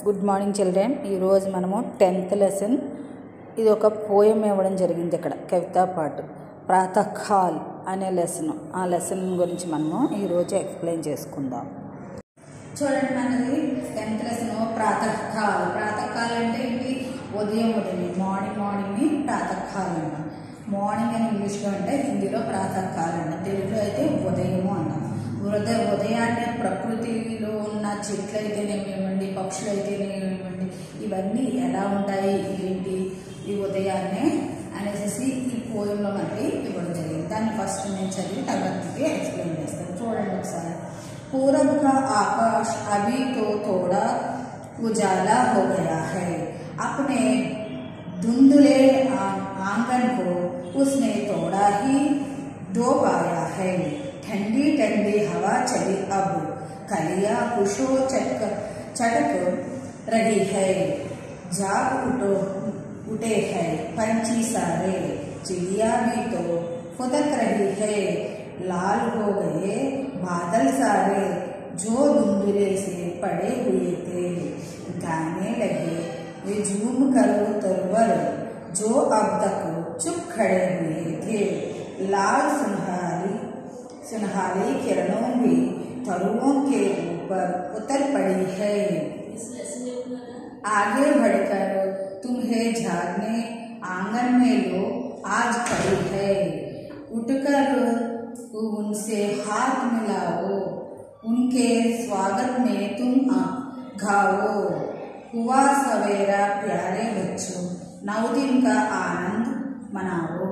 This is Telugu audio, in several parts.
Good morning children. ఈరోజు మనము 10th లెసన్ ఇది ఒక పోయం ఇవ్వడం జరిగింది. ఇక్కడ కవితా పాటు ప్రాతకాల్ అనే లెసన్. ఆ లెసన్ గురించి మనము ఈరోజు ఎక్స్ప్లెయిన్ చేసుకుందాం. చూడండి, మనది 10th లెసన్ ప్రాతకాల్. ప్రాతకాల్ అంటే ఏంటి? ఉదయం మార్నింగ్ని ప్రాతకాల్ అన్న. మార్నింగ్ అని ఇంగ్లీష్లో అంటే హిందీలో ప్రాతకాల్ అన్న, తెలుగులో అయితే ఉదయము అన్నాం. ఉదయాన్నే ప్రకృతిలో ఉన్న చెట్లు అయితేనేమివ్వండి, పక్షులు అయితేనేమివ్వండి, ఇవన్నీ ఎలా ఉంటాయి ఏంటి ఈ ఉదయాన్నే అనేసి ఈ పోయంలో మనకి ఇవ్వడం జరిగింది. దాన్ని ఫస్ట్ నేను చదివి తర్వాత ఎక్స్ప్లెయిన్ చేస్తాను. చూడండి ఒకసారి. पूरब का आकाश अभी तो थोड़ा उजाला हो गया है, अपने धुंधले आंगन को उसने थोड़ा ही धो पाया है। ठंडी ठंडी हवा चली, अब कलियां खुशो चटक रही है। जाग उठे हैं पंछी सारे, चिड़िया भी तो फुदक रही है। लाल हो गए बादल सारे, जो धुंधले से पड़े हुए थे। गाने लगे वे झूम कर तरवर, जो अब तक चुप खड़े हुए थे। लाल सुनहरी किरणों भी तरुओं के ऊपर उतर पड़ी है। आगे बढ़कर तुम्हें झाड़ने आंगन में लो आज पड़ी है। उठकर उनसे हाथ मिलाओ, उनके स्वागत में तुम गाओ। हुआ सवेरा प्यारे बच्चों, 9 दिन का आनंद मनाओ।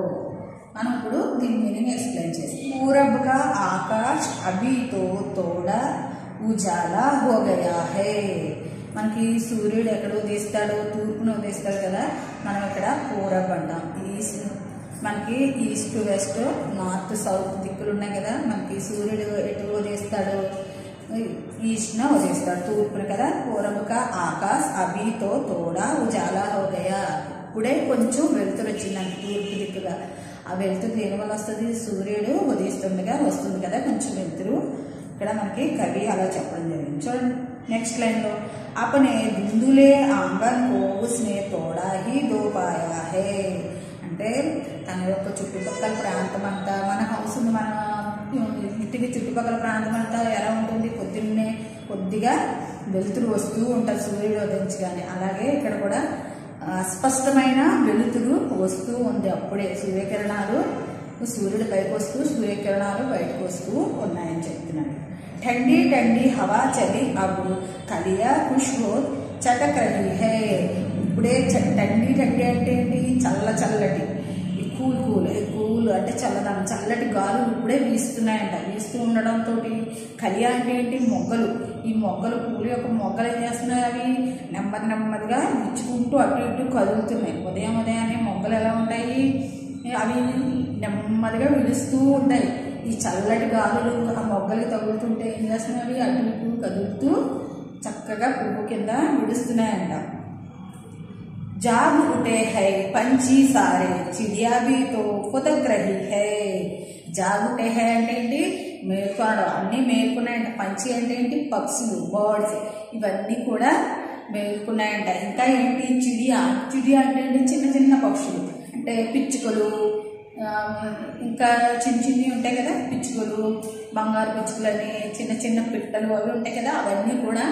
మనం ఇప్పుడు దీని మీనింగ్ ఎక్స్ప్లెయిన్ చేస్తాం. పూరబ్ కా ఆకాశ్ అభి తో తోడా ఉజాలా హో గయా హై. మనకి సూర్యుడు ఎక్కడ ఉదయిస్తాడో, తూర్పును ఉదయిస్తాడు కదా. మనం ఇక్కడ పూరబ్ అంటాం. మనకి ఈస్ట్ వెస్ట్ నార్త్ సౌత్ దిక్కులు ఉన్నాయి కదా. మనకి సూర్యుడు ఎటు ఉదయిస్తాడు? ఈస్ట్న ఉదయిస్తాడు, తూర్పున కదా. పూరబ్ కా ఆకాశ్ అభితో తోడా ఉజాలా హో గయా. ఇప్పుడే కొంచెం వెలుతురు వచ్చిందండి తూర్పు దిక్కుగా. ఆ వెలుతురు దేని వల్ల వస్తుంది? సూర్యుడు ఉదయిస్తుండగా వస్తుంది కదా కొంచెం వెలుతురు. ఇక్కడ మనకి కవి అలా చెప్పడం జరిగింది. చూడండి నెక్స్ట్ లైన్లో, అపనే ధుంధులే ఆంగన్ కో ఉస్నే తోడా హీ దో పాయా హే. అంటే తన యొక్క చుట్టుపక్కల ప్రాంతం అంతా, మన హౌస్ మన ఇంటికి చుట్టుపక్కల ప్రాంతం అంతా ఎలా ఉంటుంది? పొద్దున్నే కొద్దిగా వెలుతురు వస్తూ ఉంటుంది సూర్యుడు ఉదయించగానే. అలాగే ఇక్కడ కూడా అస్పష్టమైన వెలుతురు వస్తూ ఉంది. అప్పుడే సూర్యకిరణాలు, సూర్యుడు పైకి వస్తూ సూర్యకిరణాలు బయటకు వస్తూ ఉన్నాయని చెప్తున్నాడు. ठंडी ठंडी हवा चली, अब कलिया खुश हो चटक रही है. ఇప్పుడే ठंडी ठंडी అంటే ఏంటి? చల్లటి, కూల్ అంటే చల్లదనం, చల్లటి గాలులు ఇప్పుడే వీస్తున్నాయంట. వీస్తూ ఉండడంతో కలియా అంటే ఏంటి? మొగ్గలు. ఈ మొగ్గలు, పూల యొక్క మొగ్గలు ఏం చేస్తున్నాయి? అవి నెమ్మదిగా విచ్చుకుంటూ అటు ఇటు కదులుతున్నాయి. ఉదయాన్నే మొగ్గలు ఎలా ఉంటాయి? అవి నెమ్మదిగా విడుస్తూ ఉంటాయి. ఈ చల్లటి గాలులు ఆ మొగ్గలకి తగులుతుంటే ఏం చేస్తున్నాయి? అటు ఇటు కదులుతూ చక్కగా పువ్వు కింద విడుస్తున్నాయంట. जाग उठे है पंछी सारे, चिड़िया भी तो फुदक रही है. जाग उठे है అంటే ఏంటి? మేల్కొనడం. అన్నీ మేల్కొన్నాయంట. పంచి అంటే ఏంటి? పక్షులు, బర్డ్స్. ఇవన్నీ కూడా మేల్కొన్నాయంట. ఇంకా ఏంటి? చిడియా అంటే ఏంటి? చిన్న పక్షులు అంటే పిచ్చుకలు, ఇంకా చిన్ని ఉంటాయి కదా పిచ్చుకలు, బంగారు పిచ్చుకలని, చిన్న పిట్టలు అవి ఉంటాయి కదా. అవన్నీ కూడా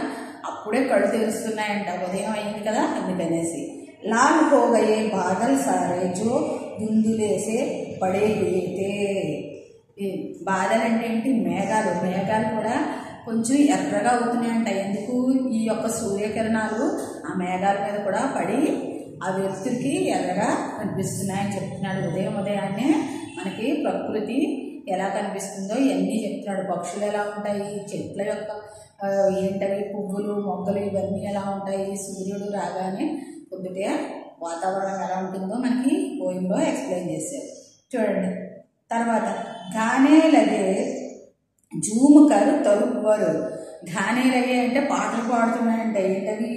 అప్పుడే కళ్ళు తెరుస్తున్నాయంట. ఉదయం అయింది కదా అందుకనేసి. लाल हो गए बादल सारे, जो धुंधले से पड़े हुए थे. బాదల్ అంటే ఏంటి? మేఘాలు కూడా కొంచెం ఎర్రగా అవుతున్నాయంట. ఎందుకు? ఈ యొక్క సూర్యకిరణాలు ఆ మేఘాల మీద కూడా పడి ఆ వెలుతురికి ఎర్రగా కనిపిస్తున్నాయని చెప్తున్నాడు. ఉదయాన్నే మనకి ప్రకృతి ఎలా కనిపిస్తుందో ఇవన్నీ చెప్తున్నాడు. పక్షులు ఎలా ఉంటాయి, చెట్ల యొక్క ఏంటవి, పువ్వులు, మొగ్గలు ఇవన్నీ ఎలా ఉంటాయి, సూర్యుడు రాగానే పొద్దుటే వాతావరణం ఎలా ఉంటుందో మనకి పోయంలో ఎక్స్ప్లెయిన్ చేశారు. చూడండి తర్వాత, గానే లగే జూమ్ కరు తరువ్వరు. గానే లగే అంటే పాటలు పాడుతున్నాయంటే ఏంటవి?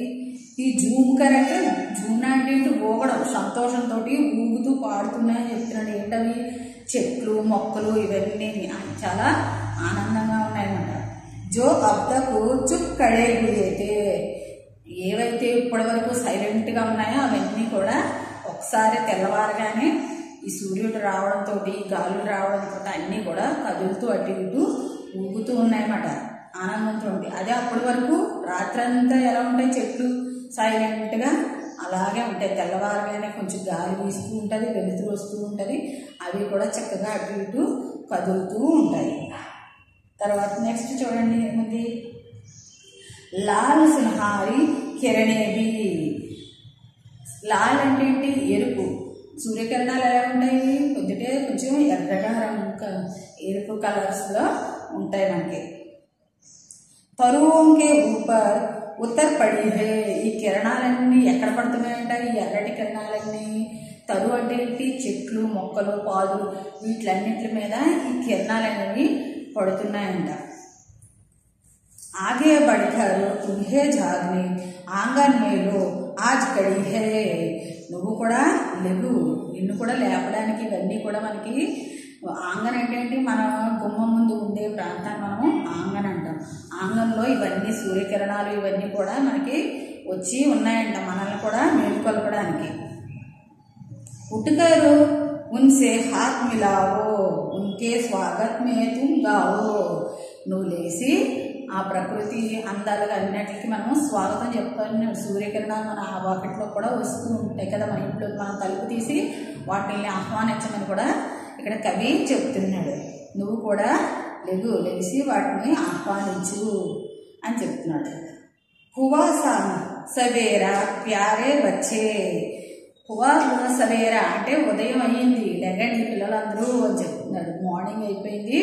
ఈ జూమ్ కర్ అంటే జూమ్ అంటే ఊగడం, సంతోషంతో ఊగుతూ పాడుతున్నాయని చెప్తున్నాడు. ఏంటవి? చెట్లు, మొక్కలు ఇవన్నీ చాలా ఆనందంగా ఉన్నాయన్నమాట. జో అబ్ తక్ చుప్ ఖడే హుయే థే. ఏవైతే ఇప్పటి వరకు సైలెంట్గా ఉన్నాయో అవన్నీ కూడా ఒకసారి తెల్లవారగానే ఈ సూర్యుడు రావడంతో, ఈ గాలులు రావడంతో అన్నీ కూడా కదులుతూ అటు ఇటు ఊగుతూ ఉన్నాయన్నమాట. ఆనందంతో ఉంది. అదే అప్పటి వరకు రాత్రంతా ఎలా ఉంటాయి, చెట్లు సైలెంట్గా అలాగే ఉంటాయి. తెల్లవారగానే కొంచెం గాలి వీస్తూ ఉంటుంది, వెలుతురు వస్తూ ఉంటుంది, అవి కూడా చక్కగా అటు ఇటు కదులుతూ ఉంటాయి. తర్వాత నెక్స్ట్ చూడండి ఏముంది, లాల్ సునహారి కిరణేబి. లాల్ అంటే ఏంటి, ఎరుపు. సూర్యకిరణాలు ఎలా ఉంటాయి, పొద్దుటే కొంచెం ఎర్రగా ఎరుపు కలర్స్లో ఉంటాయి మనకి. తరువుకే ఊపర్ ఉత్తర్ పడి హే. ఈ కిరణాలన్నీ ఎక్కడ పడుతున్నాయంట, ఈ ఎర్రటి కిరణాలన్నీ. తరువు అంటే ఏంటి, చెట్లు, మొక్కలు, పాదులు, వీటిలన్నింటి మీద ఈ కిరణాలు అనేవి పడుతున్నాయంట. ఆగే బడికర్ తుమ్హే జాగ్ని ఆంగన్ మేలో ఆజ్ కడి హే. నువ్వు కూడా లెగు, నిన్ను కూడా లేపడానికి ఇవన్నీ కూడా మనకి. ఆంగన్ అంటే ఏంటి, మన గుమ్మం ముందు ఉండే ప్రాంతాన్ని మనం ఆంగన్ అంటాం. ఆంగన్లో ఇవన్నీ సూర్యకిరణాలు ఇవన్నీ కూడా మనకి వచ్చి ఉన్నాయంట, మనల్ని కూడా మేలుకొల్పడానికి. ఉట్కర్ ఉన్సే హాత్ మిలావో ఉన్కే స్వాగత్ మే తుమ్ గావో. నువ్వు లేచి ఆ ప్రకృతి అందాలుగా అన్నిటికీ మనం స్వాగతం చెప్తాను. సూర్యకిరణాలు మన ఆ వాకిట్లో కూడా వస్తూ ఉంటాయి కదా, మన ఇంట్లో మనం తలుపు తీసి వాటిని ఆహ్వానించమని కూడా ఇక్కడ కవి చెప్తున్నాడు. నువ్వు కూడా లేచి వాటిని ఆహ్వానించు అని చెప్తున్నాడు. హువా సవేరా ప్యారే బచ్చే. హువా సవేరా అంటే ఉదయం అయ్యింది, లెగండి పిల్లలందరూ అని చెప్తున్నాడు. మార్నింగ్ అయిపోయింది,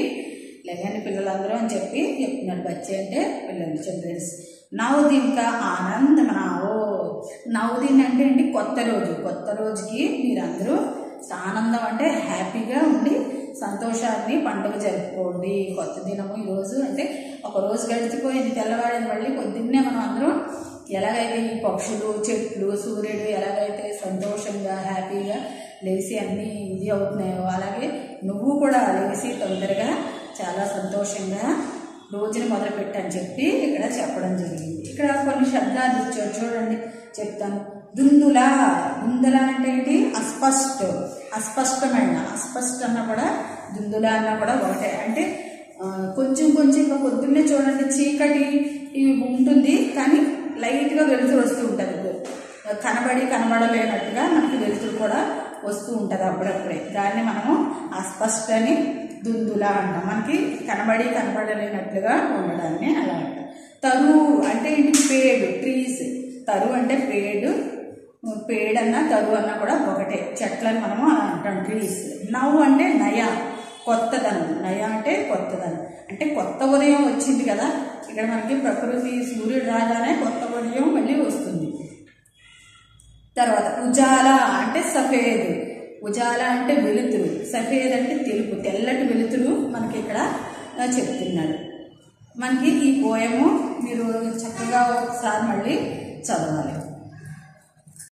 లెగండి పిల్లలందరూ అని చెప్పి చెప్తున్నాడు. బచ్చే అంటే పిల్లలు, చిల్డ్రన్స్. నవదిన్ కా ఆనంద్ మనావో. నవదిన్ అంటే ఏంటి, కొత్త రోజు. కొత్త రోజుకి మీరందరూ ఆనందం అంటే హ్యాపీగా ఉండి సంతోషాన్ని పండుగ జరుపుకోండి. కొత్త దినము ఈరోజు అంటే ఒక రోజు గడిచిపోయింది, తెల్లవారింది, మళ్ళీ పొద్దున్నే మనం అందరం ఎలాగైతే ఈ పక్షులు, చెట్లు, సూర్యుడు ఎలాగైతే సంతోషంగా హ్యాపీగా లేచి అన్నీ ఇది అవుతున్నాయో అలాగే నువ్వు కూడా లేచి తొందరగా చాలా సంతోషంగా రోజుని మొదలుపెట్టని చెప్పి ఇక్కడ చెప్పడం జరిగింది. ఇక్కడ కొన్ని శబ్దాలు ఇచ్చారు చూడండి, చెప్తాను. దుందులా. దుందులా అంటే ఏంటి, అస్పష్టమైన. అస్పష్ట అన్న కూడా దుందులా అన్న కూడా ఒకటే. అంటే కొంచెం ఇంకా పొద్దున్నే చూడండి చీకటి ఉంటుంది, కానీ లైట్గా వెలుతురు వస్తూ ఉంటుంది. కనబడలేనట్టుగా మనకి వెలుతురు కూడా వస్తూ ఉంటుంది అప్పుడప్పుడే. దాన్ని మనము అస్పష్టని దుందులా అంటాం. మనకి కనబడలేనట్లుగా ఉండడాన్ని అలా అంటాం. తరువు అంటే ఏంటి, పేడు, ట్రీస్. తరువు అంటే పేడన్నా తరువు అన్నా కూడా ఒకటే, చెట్లని మనము అలా అంటాం, ట్రీస్. నవ్వు అంటే నయ, కొత్తదనం. నయ అంటే కొత్తదనం, అంటే కొత్త ఉదయం వచ్చింది కదా. ఇక్కడ మనకి ప్రకృతి సూర్యుడు రాగానే కొత్త ఉదయం మళ్ళీ వస్తుంది. తర్వాత ఉజాల అంటే సఫేద్. ఉజాల అంటే వెలుతురు, సఫేద్ అంటే తెలుపు, తెల్లటి వెలుతురు మనకి ఇక్కడ చెప్తున్నాడు. మనకి ఈ పోయము మీరు చక్కగా ఒకసారి మళ్ళీ చదవాలి.